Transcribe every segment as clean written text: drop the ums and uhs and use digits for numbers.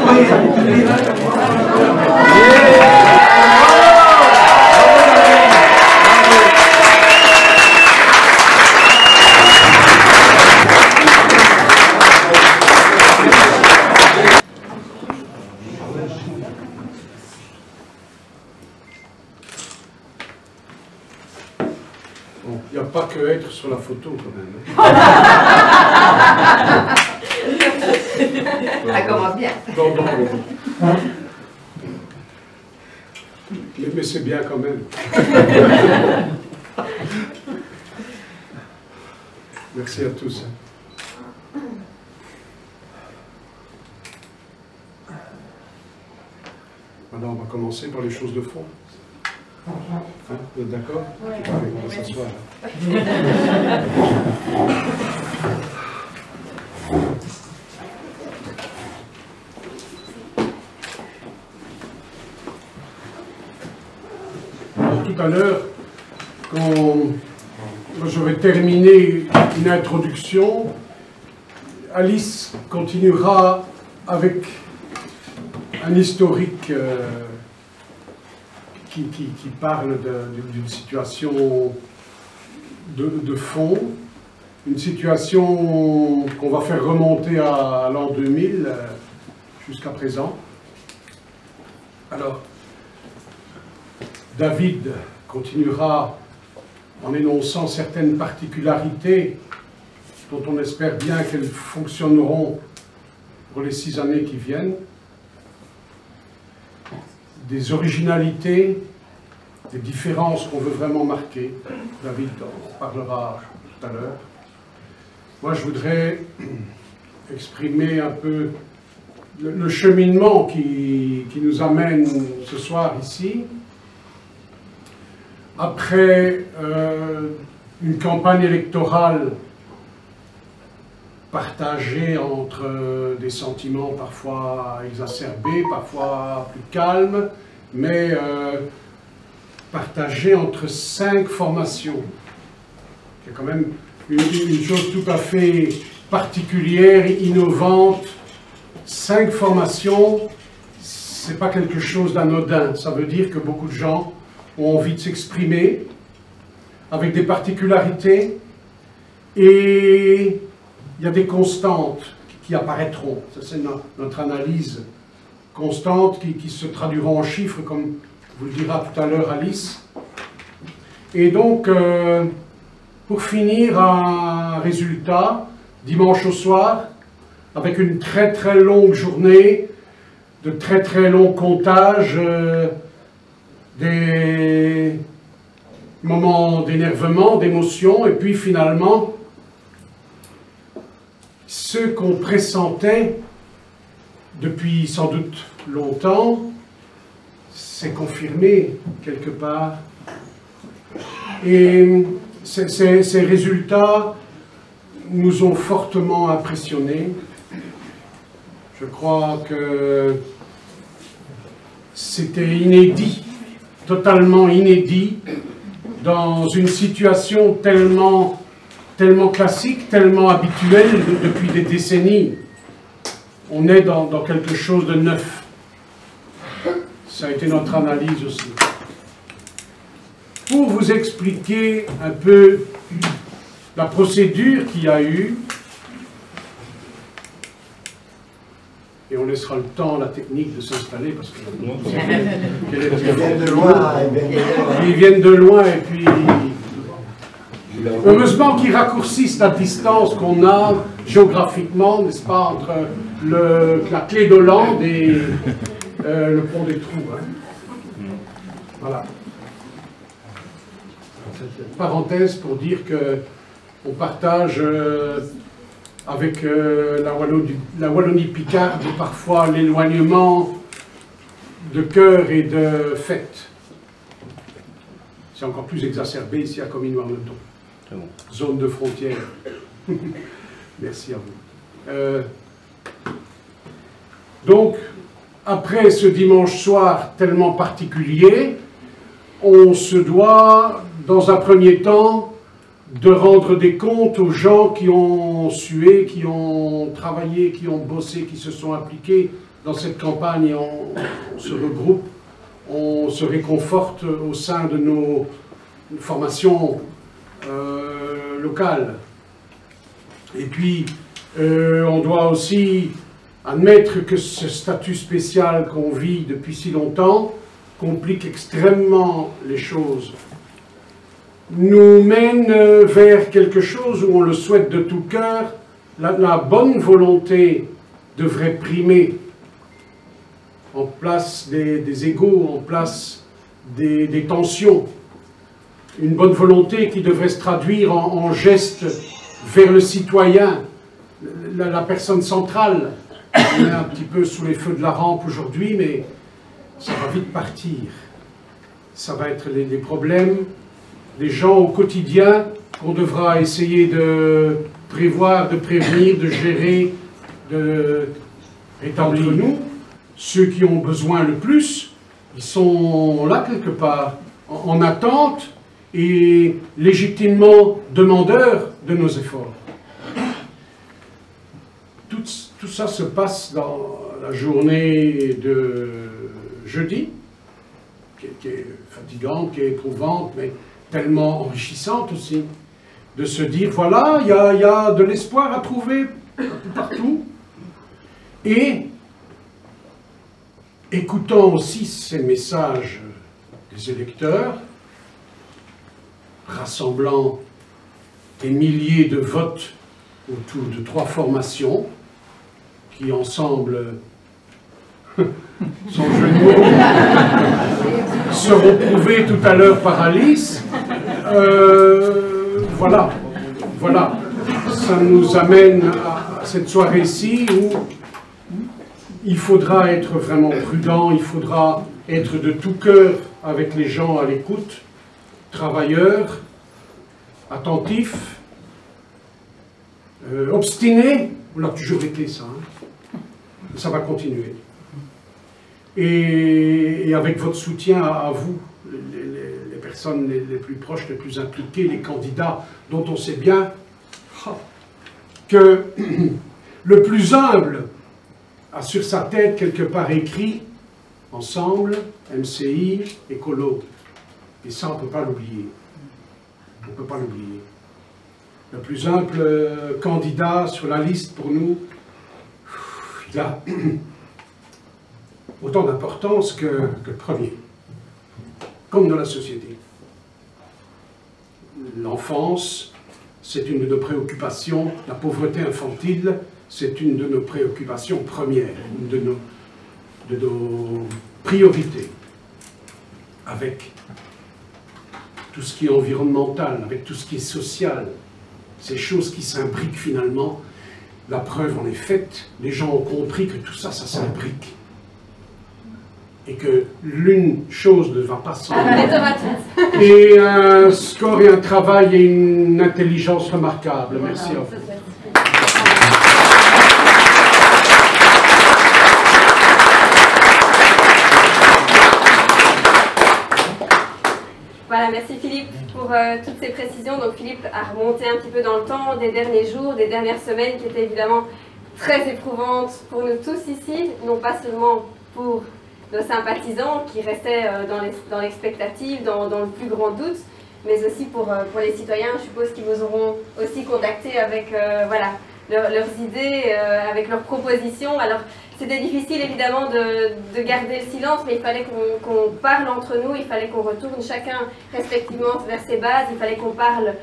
Il n'y a pas que être sur la photo quand même. Ça commence bien. Non, non, non. Mais c'est bien quand même. Merci à tous. Maintenant, on va commencer par les choses de fond. Hein, vous êtes d'accord? Oui. On va s'asseoir. Tout à l'heure, quand je vais terminer une introduction, Alice continuera avec un historique qui parle d'une situation de fond, une situation qu'on va faire remonter à l'an 2000 jusqu'à présent. Alors, David continuera en énonçant certaines particularités dont on espère bien qu'elles fonctionneront pour les 6 années qui viennent. Des originalités, des différences qu'on veut vraiment marquer. David en parlera tout à l'heure. Moi, je voudrais exprimer un peu le cheminement qui nous amène ce soir ici. Après une campagne électorale partagée entre des sentiments parfois exacerbés, parfois plus calmes, mais partagée entre 5 formations. C'est quand même une chose tout à fait particulière, innovante. 5 formations, c'est pas quelque chose d'anodin. Ça veut dire que beaucoup de gens ont envie de s'exprimer avec des particularités et il y a des constantes qui apparaîtront. Ça, c'est notre analyse constante qui se traduiront en chiffres, comme vous le dira tout à l'heure Alice. Et donc, pour finir, un résultat, dimanche au soir, avec une très très longue journée, de très très longs comptages, des moments d'énervement, d'émotion, et puis finalement, ce qu'on pressentait depuis sans doute longtemps, s'est confirmé quelque part. Et ces résultats nous ont fortement impressionnés. Je crois que c'était inédit, totalement inédit, dans une situation tellement classique, tellement habituelle depuis des décennies. On est dans quelque chose de neuf. Ça a été notre analyse aussi. Pour vous expliquer un peu la procédure qu'il y a eu, et on laissera le temps à la technique de s'installer, parce que ils viennent de loin, et puis heureusement qu'ils raccourcissent la distance qu'on a géographiquement, n'est-ce pas, entre la clé d'Hollande et le pont des Trous. Hein. Voilà. Parenthèse pour dire qu'on partage avec la Wallonie-Picarde parfois l'éloignement de cœur et de fête. C'est encore plus exacerbé ici à Comines-Warneton. Bon. Zone de frontière. Merci à vous. Donc, après ce dimanche soir tellement particulier, on se doit, dans un premier temps, de rendre des comptes aux gens qui ont sué, qui ont travaillé, qui ont bossé, qui se sont impliqués dans cette campagne, on se regroupe, on se réconforte au sein de nos formations locales. Et puis, on doit aussi admettre que ce statut spécial qu'on vit depuis si longtemps complique extrêmement les choses, nous mène vers quelque chose où on le souhaite de tout cœur. La bonne volonté devrait primer, en place des égos, en place des tensions. Une bonne volonté qui devrait se traduire en gestes vers le citoyen, la personne centrale. On est un petit peu sous les feux de la rampe aujourd'hui, mais ça va vite partir. Ça va être les problèmes, les gens au quotidien qu'on devra essayer de prévoir, de prévenir, de gérer, de rétablir. Nous, ceux qui ont besoin le plus, ils sont là quelque part, en attente et légitimement demandeurs de nos efforts. Tout ça se passe dans la journée de jeudi, qui est fatigante, qui est éprouvante, mais tellement enrichissante aussi, de se dire, voilà, il y a de l'espoir à trouver un peu partout, et écoutant aussi ces messages des électeurs, rassemblant des milliers de votes autour de 3 formations, qui ensemble, sans jeu de mots, seront prouvés tout à l'heure par Alice. Voilà, ça nous amène à cette soirée-ci où il faudra être vraiment prudent, il faudra être de tout cœur avec les gens à l'écoute, travailleurs, attentifs, obstinés. On l'a toujours été, ça. Ça va continuer. Et avec votre soutien à vous, les personnes les plus proches, les plus impliquées, les candidats, dont on sait bien que le plus humble a sur sa tête quelque part écrit « Ensemble, MCI, écolo ». Et ça, on ne peut pas l'oublier. On ne peut pas l'oublier. Le plus humble candidat sur la liste pour nous, il a autant d'importance que le premier, comme dans la société. L'enfance, c'est une de nos préoccupations, la pauvreté infantile, c'est une de nos préoccupations premières, une de nos priorités, avec tout ce qui est environnemental, avec tout ce qui est social, ces choses qui s'imbriquent finalement. La preuve en est faite, les gens ont compris que tout ça, ça s'imbrique. Et que l'une chose ne va pas sans l'autre. Et un score et un travail et une intelligence remarquable. Merci à vous. Voilà, merci Philippe pour toutes ces précisions. Donc Philippe a remonté un petit peu dans le temps des derniers jours, des dernières semaines qui étaient évidemment très éprouvantes pour nous tous ici, non pas seulement pour nos sympathisants qui restaient dans l'expectative, dans le plus grand doute, mais aussi pour les citoyens, je suppose, qui vous auront aussi contacté avec voilà, leurs idées, avec leurs propositions. Alors, c'était difficile évidemment de garder le silence, mais il fallait qu'on parle entre nous, il fallait qu'on retourne chacun respectivement vers ses bases, il fallait qu'on parle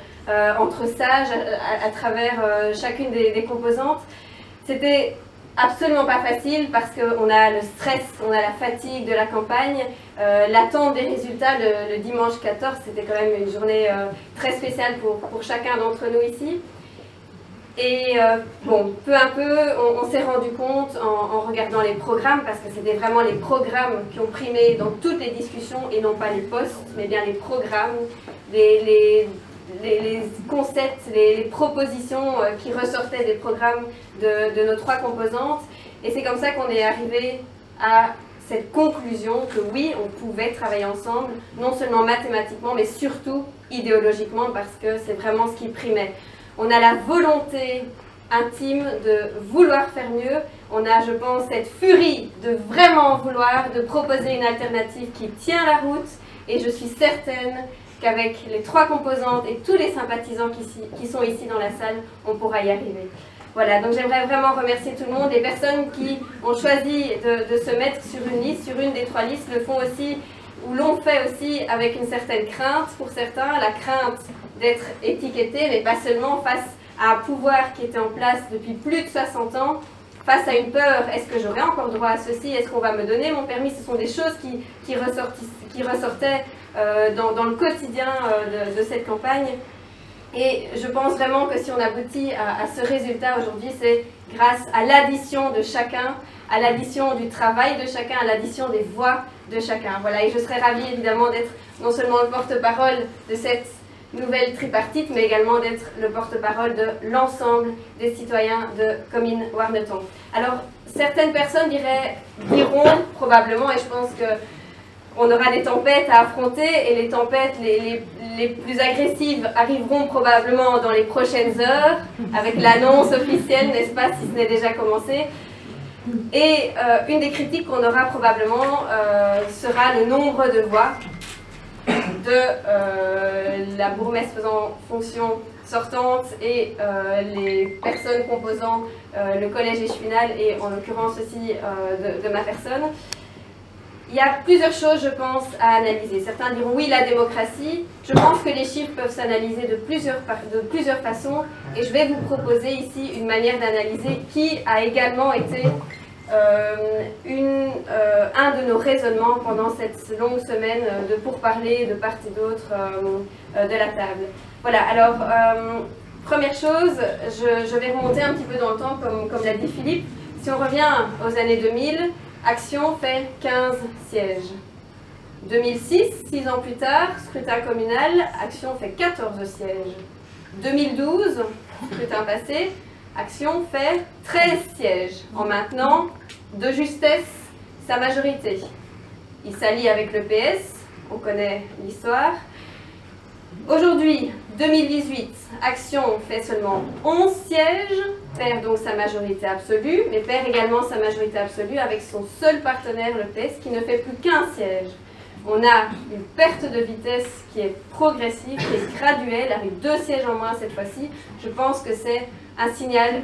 entre sages à travers chacune des composantes. C'était absolument pas facile parce qu'on a le stress, on a la fatigue de la campagne, l'attente des résultats le dimanche 14, c'était quand même une journée très spéciale pour chacun d'entre nous ici. Et bon, peu à peu, on s'est rendu compte en regardant les programmes, parce que c'était vraiment les programmes qui ont primé dans toutes les discussions, et non pas les postes, mais bien les programmes, les concepts, les propositions qui ressortaient des programmes de nos 3 composantes. Et c'est comme ça qu'on est arrivé à cette conclusion que oui, on pouvait travailler ensemble, non seulement mathématiquement, mais surtout idéologiquement, parce que c'est vraiment ce qui primait. On a la volonté intime de vouloir faire mieux. On a, je pense, cette furie de vraiment vouloir, de proposer une alternative qui tient la route. Et je suis certaine qu'avec les 3 composantes et tous les sympathisants qui sont ici dans la salle, on pourra y arriver. Voilà, donc j'aimerais vraiment remercier tout le monde. Les personnes qui ont choisi de se mettre sur une liste, sur une des 3 listes, le font aussi, ou l'ont fait aussi avec une certaine crainte pour certains, la crainte d'être étiqueté, mais pas seulement face à un pouvoir qui était en place depuis plus de 60 ans, face à une peur, est-ce que j'aurai encore droit à ceci, est-ce qu'on va me donner mon permis, ce sont des choses qui ressortaient dans le quotidien de cette campagne. Et je pense vraiment que si on aboutit à ce résultat aujourd'hui, c'est grâce à l'addition de chacun, à l'addition du travail de chacun, à l'addition des voix de chacun. Voilà, et je serais ravie évidemment d'être non seulement le porte-parole de cette nouvelle tripartite, mais également d'être le porte-parole de l'ensemble des citoyens de Comines-Warneton. Alors, certaines personnes diront probablement, et je pense qu'on aura des tempêtes à affronter, et les tempêtes les plus agressives arriveront probablement dans les prochaines heures, avec l'annonce officielle, n'est-ce pas, si ce n'est déjà commencé. Et une des critiques qu'on aura probablement sera le nombre de voix de la bourgmestre faisant fonction sortante et les personnes composant le collège échevinal et en l'occurrence aussi de ma personne. Il y a plusieurs choses, je pense, à analyser. Certains diront oui, la démocratie. Je pense que les chiffres peuvent s'analyser de plusieurs façons et je vais vous proposer ici une manière d'analyser qui a également été un de nos raisonnements pendant cette longue semaine de pourparlers de part et d'autre de la table. Voilà, alors, première chose, je vais remonter un petit peu dans le temps, comme l'a dit Philippe. Si on revient aux années 2000, Action fait 15 sièges. 2006, 6 ans plus tard, scrutin communal, Action fait 14 sièges. 2012, scrutin passé, Action fait 13 sièges, en maintenant de justesse sa majorité. Il s'allie avec le PS, on connaît l'histoire. Aujourd'hui, 2018, Action fait seulement 11 sièges, perd donc sa majorité absolue, mais perd également sa majorité absolue avec son seul partenaire, le PS, qui ne fait plus qu'un siège. On a une perte de vitesse qui est progressive, qui est graduelle, avec 2 sièges en moins cette fois-ci. Je pense que c'est un signal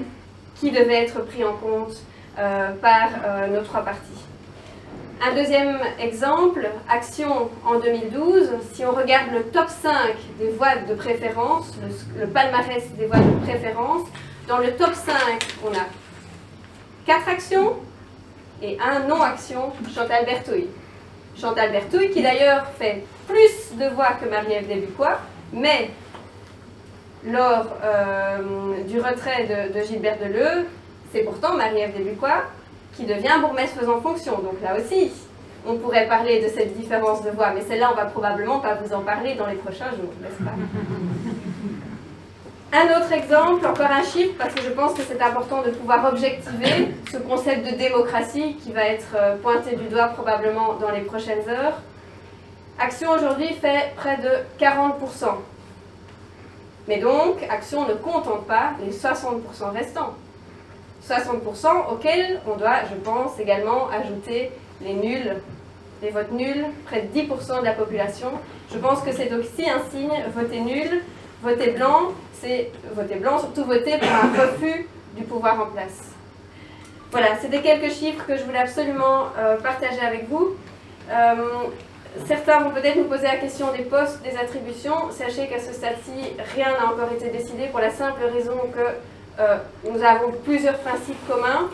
qui devait être pris en compte par nos 3 partis. Un deuxième exemple, Action en 2012, si on regarde le top 5 des voix de préférence, le palmarès des voix de préférence, dans le top 5, on a 4 actions et 1 non-action, Chantal Bertouille. Chantal Bertouille qui d'ailleurs fait plus de voix que Marie-Ève Desbucois, mais lors du retrait de Gilbert Deleu, c'est pourtant Marie-Ève Desbucois qui devient bourgmestre faisant fonction. Donc là aussi, on pourrait parler de cette différence de voix, mais celle-là, on va probablement pas vous en parler dans les prochains jours, n'est-ce pas? Un autre exemple, encore un chiffre, parce que je pense que c'est important de pouvoir objectiver ce concept de démocratie qui va être pointé du doigt probablement dans les prochaines heures. Action aujourd'hui fait près de 40%. Mais donc, Action ne contente pas les 60% restants. 60% auxquels on doit, je pense, également ajouter les nuls, les votes nuls, près de 10% de la population. Je pense que c'est aussi un signe, voter nul, voter blanc, c'est voter blanc, surtout voter pour un refus du pouvoir en place. Voilà, c'était quelques chiffres que je voulais absolument partager avec vous. Certains vont peut-être nous poser la question des postes, des attributions. Sachez qu'à ce stade-ci, rien n'a encore été décidé pour la simple raison que nous avons plusieurs principes communs.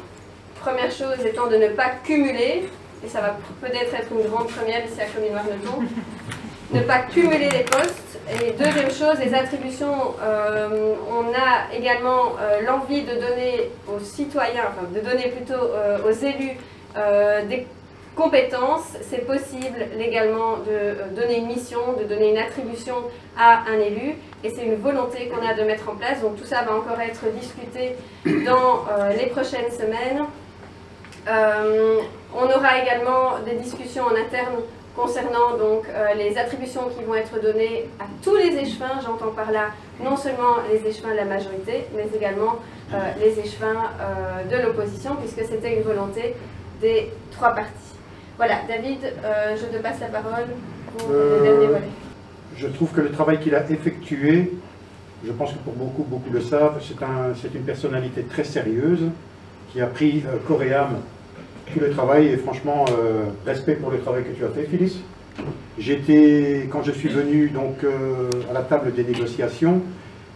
Première chose étant de ne pas cumuler, et ça va peut-être être une grande première ici à Comines-Warneton, ne pas cumuler les postes. Et deuxième chose, les attributions, on a également l'envie de donner aux citoyens, enfin de donner plutôt aux élus des compétences. C'est possible légalement de donner une mission, de donner une attribution à un élu, et c'est une volonté qu'on a de mettre en place. Donc tout ça va encore être discuté dans les prochaines semaines. On aura également des discussions en interne concernant donc les attributions qui vont être données à tous les échevins. J'entends par là non seulement les échevins de la majorité, mais également les échevins de l'opposition, puisque c'était une volonté des trois partis. Voilà, David, je te passe la parole pour le dernier volet. Je trouve que le travail qu'il a effectué, je pense que pour beaucoup le savent, c'est une personnalité très sérieuse, qui a pris corps et âme tout le travail, et franchement, respect pour le travail que tu as fait, Phyllis. Quand je suis venu donc, à la table des négociations,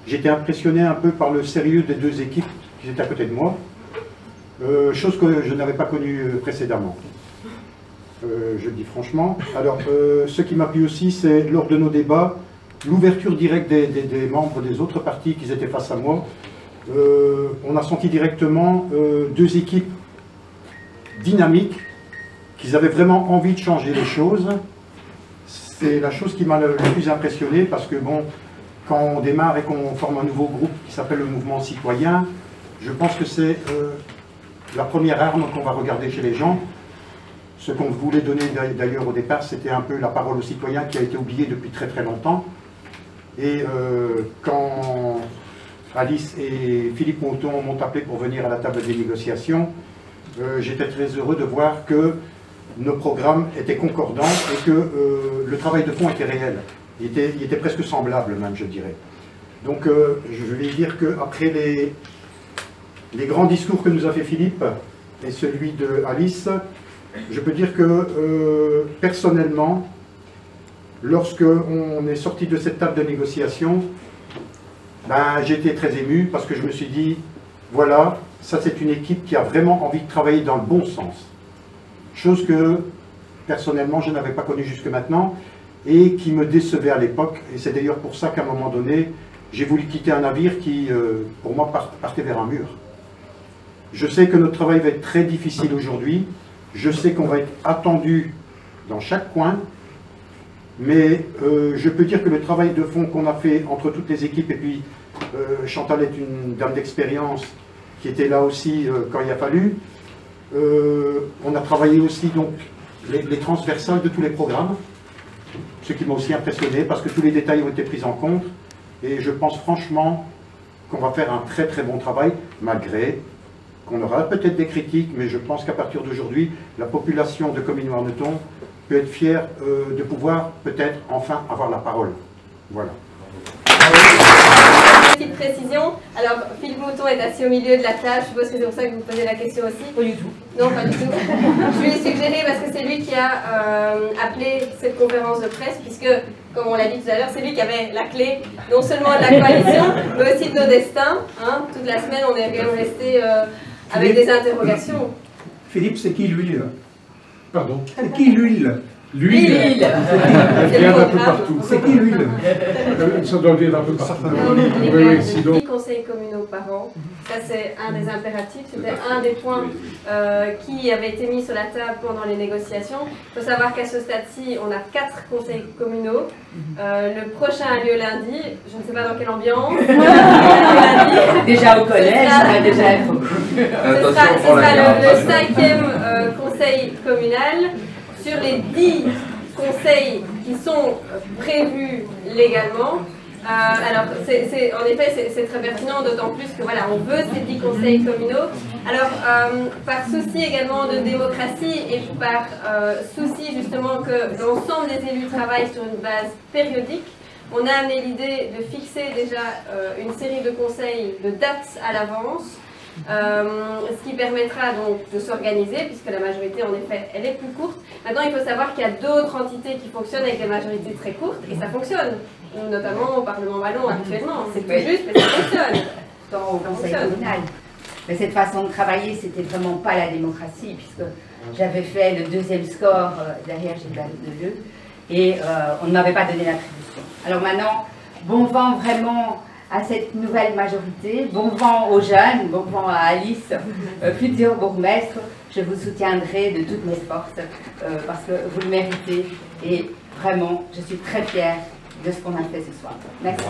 j'étais impressionné un peu par le sérieux des deux équipes qui étaient à côté de moi, chose que je n'avais pas connue précédemment. Je le dis franchement. Alors, ce qui m'a plu aussi, c'est lors de nos débats, l'ouverture directe des membres des autres partis qui étaient face à moi. On a senti directement deux équipes dynamiques, qu'ils avaient vraiment envie de changer les choses. C'est la chose qui m'a le plus impressionné, parce que bon, quand on démarre et qu'on forme un nouveau groupe qui s'appelle le mouvement citoyen, je pense que c'est la première arme qu'on va regarder chez les gens. Ce qu'on voulait donner d'ailleurs au départ, c'était un peu la parole aux citoyens qui a été oubliée depuis très longtemps. Et quand Alice et Philippe Mouton m'ont appelé pour venir à la table des négociations, j'étais très heureux de voir que nos programmes étaient concordants et que le travail de fond était réel. Il était presque semblable même, je dirais. Donc je vais dire qu'après les grands discours que nous a fait Philippe et celui de Alice, je peux dire que personnellement, lorsque on est sorti de cette table de négociation, ben, j'étais très ému parce que je me suis dit, voilà, ça c'est une équipe qui a vraiment envie de travailler dans le bon sens. Chose que personnellement je n'avais pas connue jusque maintenant et qui me décevait à l'époque. Et c'est d'ailleurs pour ça qu'à un moment donné, j'ai voulu quitter un navire qui, pour moi, partait vers un mur. Je sais que notre travail va être très difficile aujourd'hui. Je sais qu'on va être attendu dans chaque coin. Mais je peux dire que le travail de fond qu'on a fait entre toutes les équipes, et puis Chantal est une dame d'expérience qui était là aussi quand il a fallu. On a travaillé aussi donc les transversales de tous les programmes, ce qui m'a aussi impressionné parce que tous les détails ont été pris en compte. Et je pense franchement qu'on va faire un très bon travail, malgré qu'on aura peut-être des critiques, mais je pense qu'à partir d'aujourd'hui, la population de Comines-Warneton peut être fière de pouvoir peut-être enfin avoir la parole. Voilà. Petite précision, alors Philippe Mouton est assis au milieu de la table, je suppose que c'est pour ça que vous posez la question aussi. Pas du tout. Non, pas du tout. Je lui ai suggéré parce que c'est lui qui a appelé cette conférence de presse, puisque, comme on l'a dit tout à l'heure, c'est lui qui avait la clé, non seulement de la coalition, mais aussi de nos destins. Hein. Toute la semaine, on est quand même resté avec des interrogations. Philippe, c'est qui l'huile? Pardon. C'est qui l'huile? L'huile, elle vient d'un peu partout. C'est qui l'huile? Ça doit venir d'un peu partout. Les 10 conseils communaux par an, ça c'est un des impératifs, c'était un des points qui avait été mis sur la table pendant les négociations. Il faut savoir qu'à ce stade-ci, on a 4 conseils communaux. Le prochain a lieu lundi, je ne sais pas dans quelle ambiance. Déjà au collège, on va déjà être... Ce sera le 5e conseil communal. Sur les 10 conseils qui sont prévus légalement, alors en effet c'est très pertinent, d'autant plus que voilà, on veut ces 10 conseils communaux. Alors par souci également de démocratie et par souci justement que l'ensemble des élus travaillent sur une base périodique, on a amené l'idée de fixer déjà une série de conseils de dates à l'avance. Ce qui permettra donc de s'organiser, puisque la majorité en effet elle est plus courte. Maintenant il faut savoir qu'il y a d'autres entités qui fonctionnent avec des majorités très courtes et ça fonctionne, notamment au Parlement wallon actuellement, c'est tout juste mais ça fonctionne. Au conseil communal. Mais cette façon de travailler, c'était vraiment pas la démocratie, puisque j'avais fait le 2e score derrière Gilbert Deleu et on ne m'avait pas donné l'attribution. Alors maintenant, bon vent vraiment à cette nouvelle majorité, bon vent aux jeunes, bon vent à Alice, futur bourgmestre, je vous soutiendrai de toutes mes forces parce que vous le méritez et vraiment je suis très fière de ce qu'on a fait ce soir. Merci.